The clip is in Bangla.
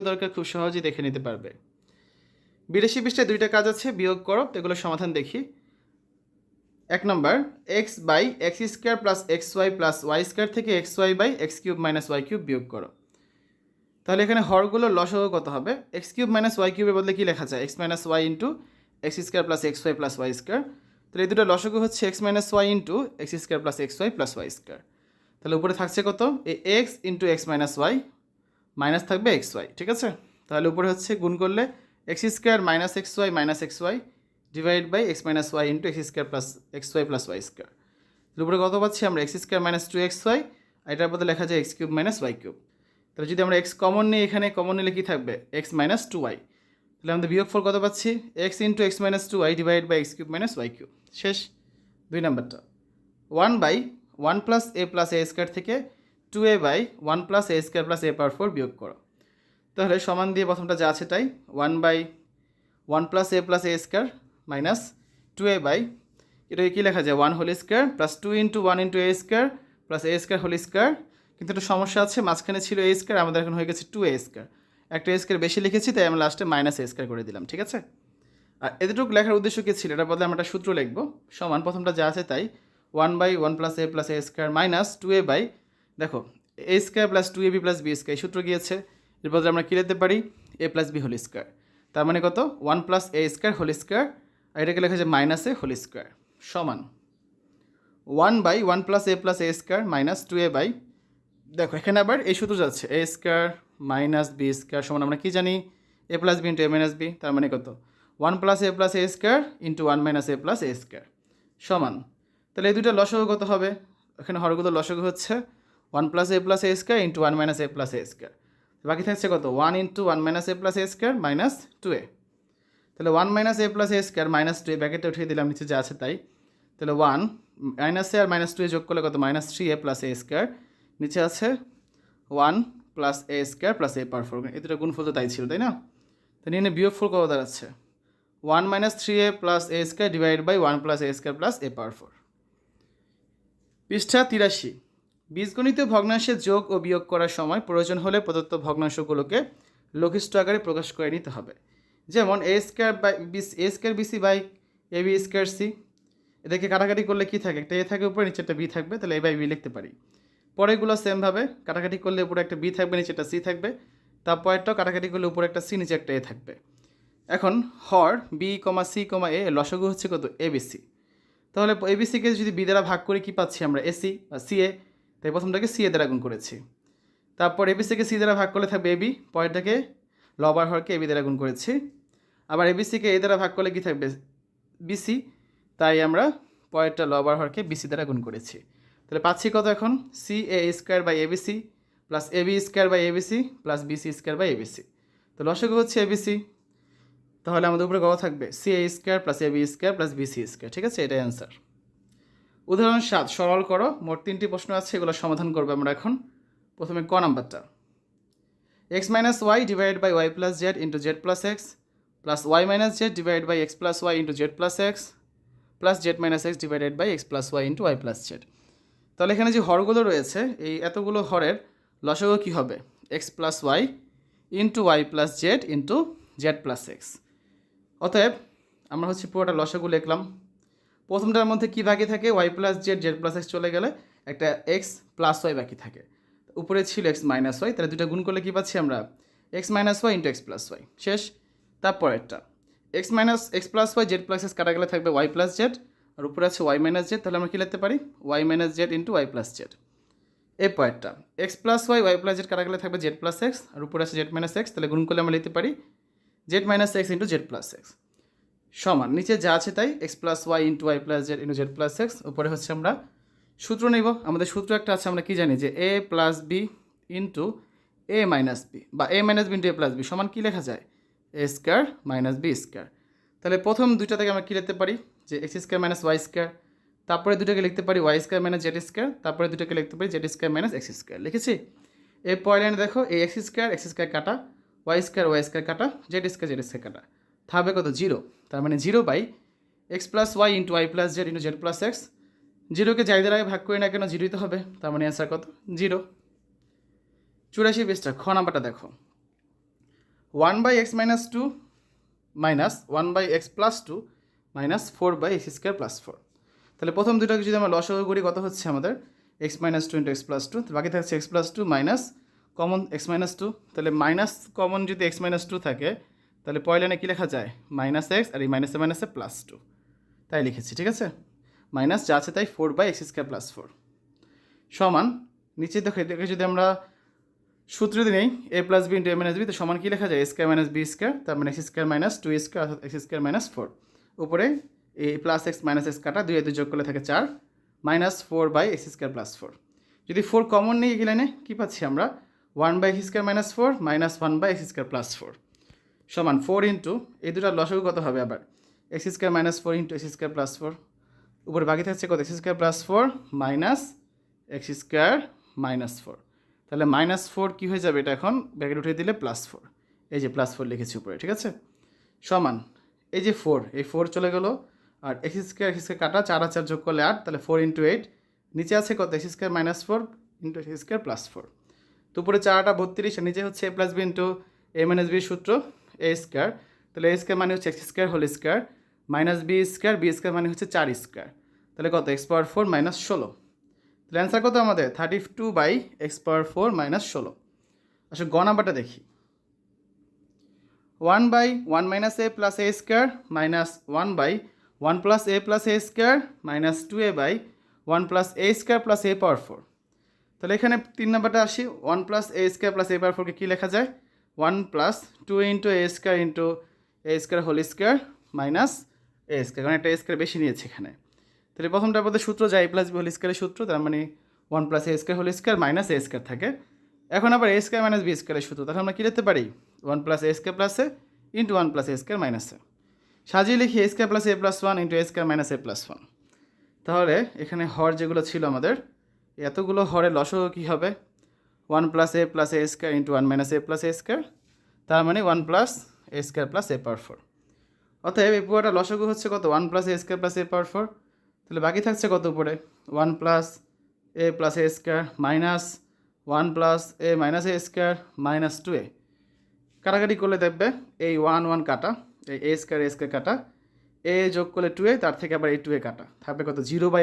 দরকার খুব সহজেই দেখে নিতে পারবে। 82 পৃষ্ঠায় দুইটা কাজ আছে, বিয়োগ করো। তো এগুলোর সমাধান দেখি। 1 নম্বর, x by x square plus x y plus y square থেকে x y by x cube minus y cube বিয়োগ করো। তাহলে এখানে হরগুলোর লসাগু কত হবে? এক্স কিউব মাইনাস ওয়াই কিউবের বদলে কী লেখা যায়? X minus y into x square plus x y plus y square. তাহলে এই দুটো লসাগু হচ্ছে x minus y into x square plus x y plus y square. তাহলে উপরে থাকছে কত? এই x into x minus y minus থাকবে এক্স ওয়াই, ঠিক আছে? তাহলে উপরে হচ্ছে গুণ করলে x square minus x y divide by x minus y into x square plus x y plus y square. তাহলে উপরে কত পাচ্ছি আমরা? X square minus two x y, এটার মধ্যে লেখা যায় x cube minus y cube. তাহলে যদি আমরা এক্স কমন নিই, এখানে কমন নিলে কী থাকবে? X minus two y. তাহলে আমাদের বিয়োগফল কত পাচ্ছি? X into x minus two y divide by x cube minus y cube. শেষ। 2 নম্বরটা, 1 by 1 plus a plus a square থেকে 2a by 1 plus a square plus a power 4 বিয়োগ করো। তাহলে সমান দিয়ে প্রথমটা যা আছে তাই, 1 by 1 plus a plus a square minus 2a by, এটাকে কী লেখা যায়? 1 whole square plus 2 into 1 into a square plus a square whole square. কিন্তু একটা সমস্যা আছে, মাঝখানে ছিল এ স্কোয়ার, আমাদের এখন হয়ে গেছে 2a স্কোয়ার। একটা এ স্কোয়ার বেশি লিখেছি, তাই আমরা লাস্টে মাইনাস এ স্কোয়ার করে দিলাম, ঠিক আছে? আর এতটুকু লেখার উদ্দেশ্য কী ছিল? এটার বদলে আমরা একটা সূত্র লিখবো। সমান প্রথমটা যা আছে তাই, 1 by 1 plus a square minus 2a by, দেখো a square plus 2ab plus b square, এই সূত্র গিয়েছে। এর বদলে আমরা কী লিখতে পারি? A plus b whole square. তার মানে কত? 1 plus a square whole square, আর এটাকে লেখা যায় মাইনাস এ হোল স্কোয়ার সমান 1 by 1 plus a square minus 2a by, দেখো এখানে আবার এই সূত্র যাচ্ছে, a square minus b square সমান আমরা কি জানি? এ plus b into a minus B. তার মানে কত? 1 plus a square into 1 minus A square সমান, তাহলে এই দুটো লসাগু কত হবে? এখানে হরগুলো লসাগু হচ্ছে 1 plus a square into 1 minus A square. বাকি থাকছে কত? 1 ইন্টু 1 মাইনাস এ স্কোয়ার মাইনাস 2a। তাহলে 1 মাইনাস এ স্কোয়ার মাইনাস 2a, ব্যাকেটে উঠিয়ে দিলাম, নিচে যা আছে তাই। তাহলে 1 মাইনাসে আর মাইনাস 2a যোগ করলে কত? Minus 3a plus a square. নিচে আছে 1 plus a square plus a power 4। এই দুটো গুণফল তো তাই ছিল, তাই না? তো নিয়ে বিয়োগফল কত দাঁড়াচ্ছে? 1 minus 3a plus a square divide by 1 plus a square plus a power 4। পৃষ্ঠা 83, বীজগণিতীয় ভগ্নাংশের যোগ ও বিয়োগ করার সময় প্রয়োজন হলে প্রদত্ত ভগ্নাংশগুলোকে লঘিষ্ঠ আকারে প্রকাশ করে নিতে হবে। যেমন a square by a square bc by a b square c. এদেরকে কাটাকাটি করলে কী থাকে? একটা এ থাকে উপরে, নিচে একটা বি থাকবে, তাহলে এ বাই বি লিখতে পারি। পরেরগুলো সেমভাবে কাটাকাটি করলে উপরে একটা বি থাকবে, নিচে একটা সি থাকবে। তারপরেরটাও কাটাকাটি করলে উপরে একটা সি, নিচে একটা এ থাকবে। এখন হর বি কমা সি কমা এ লসাগু হচ্ছে কত? এবিসি। তাহলে এবিসিকে যদি বি দ্বারা ভাগ করে কী পাচ্ছি আমরা? এসি বা সি এ, তাই প্রথমটাকে সি এ দ্বারা গুণ করেছি। তারপর এবিসিকে সি দ্বারা ভাগ করলে থাকবে এবি, পরেরটাকে লবার হরকে এবি দ্বারা গুণ করেছি। আবার এবিসিকে এ দ্বারা ভাগ করলে কী থাকবে? বিসি, তাই আমরা পরেরটা লবার হরকে বিসি দ্বারা গুণ করেছি। তাহলে পাচ্ছি কত এখন? C a square by abc plus ab square by abc plus bc square by abc. তো লসাগু হচ্ছে এবিসি, তাহলে আমাদের উপরে কত থাকবে? C a square plus ab square plus bc square, ঠিক আছে? এটাই অ্যান্সার। উদাহরণ 7, সরল করো। মোট 3টি প্রশ্ন আছে, এগুলো সমাধান করবো আমরা এখন। প্রথমে ক নাম্বারটা, x minus y divide by y plus z into z plus x plus y minus z divide by x plus y into z plus x plus z minus x divided by x plus y into y plus z. তাহলে এখানে যে হরগুলো রয়েছে, এই এতগুলো হরের লসাগু কী হবে? X plus y into y plus z into z plus x. অতএব আমরা হচ্ছে পুরোটা লসাগু লিখলাম। প্রথমটার মধ্যে কী বাকি থাকে? Y plus z, z plus x চলে গেলে একটা এক্স প্লাস ওয়াই বাকি থাকে। উপরে ছিল এক্স মাইনাস ওয়াই, তাহলে দুটো গুণ করলে কী পাচ্ছি আমরা? X minus y into x plus y. শেষ। তারপরেরটা x minus x plus y z plus x কাটা গেলে থাকবে ওয়াই প্লাস জেড, আর উপরে আছে ওয়াই মাইনাস জেড, তাহলে আমরা কী লিখতে পারি? Y minus z into y plus z. এরপরেরটা x plus y y plus z কাটা গেলে থাকবে জেড প্লাস এক্স, আর উপরে আছে জেড মাইনাস এক্স, তাহলে গুণ করলে আমরা লিখতে পারি z minus x into z plus x সমান, নিচে যা আছে তাই, x plus y into y plus z into z plus x. উপরে হচ্ছে আমরা সূত্র নেব। আমাদের সূত্র একটা আছে, আমরা কি জানি? যে a plus b into a minus b বা a minus b into a plus b সমান কী লেখা যায়? A square minus b square. তাহলে প্রথম দুইটা থেকে আমরা কী লিখতে পারি? যে x square minus y square. তারপরে দুটোকে লিখতে পারি y square minus z square. তারপরে দুটোকে লিখতে পারি z square minus x square. লিখেছি। এর পরের লাইনে দেখো, এই এক্স স্কোয়ার কাটা, ওয়াই স্কোয়ার কাটা, জেড স্কোয়ার কাটা, থাকবে কত? 0। তার মানে 0 by x plus y into y plus z into z plus x. 0কে যাই দ্বারা ভাগ করি না কেন, 0ই তো হবে। তার মানে অ্যান্সার কত? 0। 84 পৃষ্ঠা খ নাম্বারটা দেখো, 1/x-2 minus 1/x+2 minus 4/x²+4। তাহলে প্রথম দুটোকে যদি আমরা লসাগু করি কত হচ্ছে আমাদের x-2 ইন্টু x+2, বাকি থাকছে x+2 মাইনাস কমন x-2। তাহলে মাইনাস কমন যদি x-2 থাকে তাহলে পরের লাইনে কী লেখা যায় -x, আর এই মাইনাসে মাইনাসে +2, তাই লিখেছি। ঠিক আছে, মাইনাস যা আছে তাই 4/x²+4 সমান নিচে দেখো এটাকে যদি আমরা সূত্র দিয়ে নেই a+b ইন্টু a-b, তো সমান কী লেখা যায় a² - b², তার মানে x² - 2a² অর্থাৎ x² - 4। উপরে এই +x - x কাটা 2 2 যোগ করলে থাকে 4 -4/x²+4। যদি 4 কমন নিয়ে গেলে না কী পাচ্ছি আমরা 1/x² - 4 মাইনাস 1/x²+4 সমান 4 ইন্টু এই দুটার লসাগু কত হবে আবার x² - 4 ইন্টু x²+4। উপরে বাকি থাকছে কত x²+4 মাইনাস x² - 4। তাহলে -4 কী হয়ে যাবে, এটা এখন ব্র্যাকেট উঠিয়ে দিলে +4, এই যে +4 লিখেছি উপরে। ঠিক আছে, সমান এই যে 4, এই 4 চলে গেল, আর x² কাটা 4 আর 4 যোগ করলে 8, তাহলে 4 ইন্টু 8, নিচে আছে কত x² - 4 ইন্টু x²+4। তো উপরে 4টা 32, আর নিচে হচ্ছে a+b ইন্টু a-b সূত্র a², তাহলে a² মানে হচ্ছে x² মাইনাস b² মানে হচ্ছে 4², তাহলে কত x⁴ মাইনাস 16। তাহলে অ্যান্সার কত আমাদের 32/x⁴ মাইনাস 16। আসলে গ নাম্বারটা দেখি 1/1 - a plus a² minus 1/1 plus a plus a² minus 2a/1 plus a² plus a⁴। তাহলে এখানে 3 নাম্বারটা আসি 1 প্লাস a² প্লাস a⁴কে কী লেখা যায় 1 plus 2 into a² into a² whole square minus a², কারণ একটা a² বেশি নিয়েছে এখানে। তাহলে প্রথমটার মধ্যে সূত্র যায় a+b হোল স্কোয়ারের সূত্র, তার মানে 1 plus a² whole square minus a² থাকে। এখন আবার a² - b² এর সূত্র, তাহলে আমরা কী লিখতে পারি 1 plus a² plus a into 1 plus a² minus a, সাজিয়ে লিখি a² plus a+1 into a² minus a+1। তাহলে এখানে হর যেগুলো ছিল আমাদের এতগুলো হরের লসাগু কী হবে 1 plus a plus a² into 1 minus a plus a², তার মানে 1 প্লাস a² প্লাস a⁴। অতএব এই পুরোটা লসাগু হচ্ছে কত 1 প্লাস a² প্লাস a⁴। তাহলে বাকি থাকছে কত উপরে 1 plus a plus a² minus 1 plus a minus a² minus 2a, কাটাকাটি করলে দেখবে এই 1 1 কাটা, এই a² কাটা, a যোগ করলে 2a, তার থেকে আবার এই 2a কাটা, থাকবে কত 0/।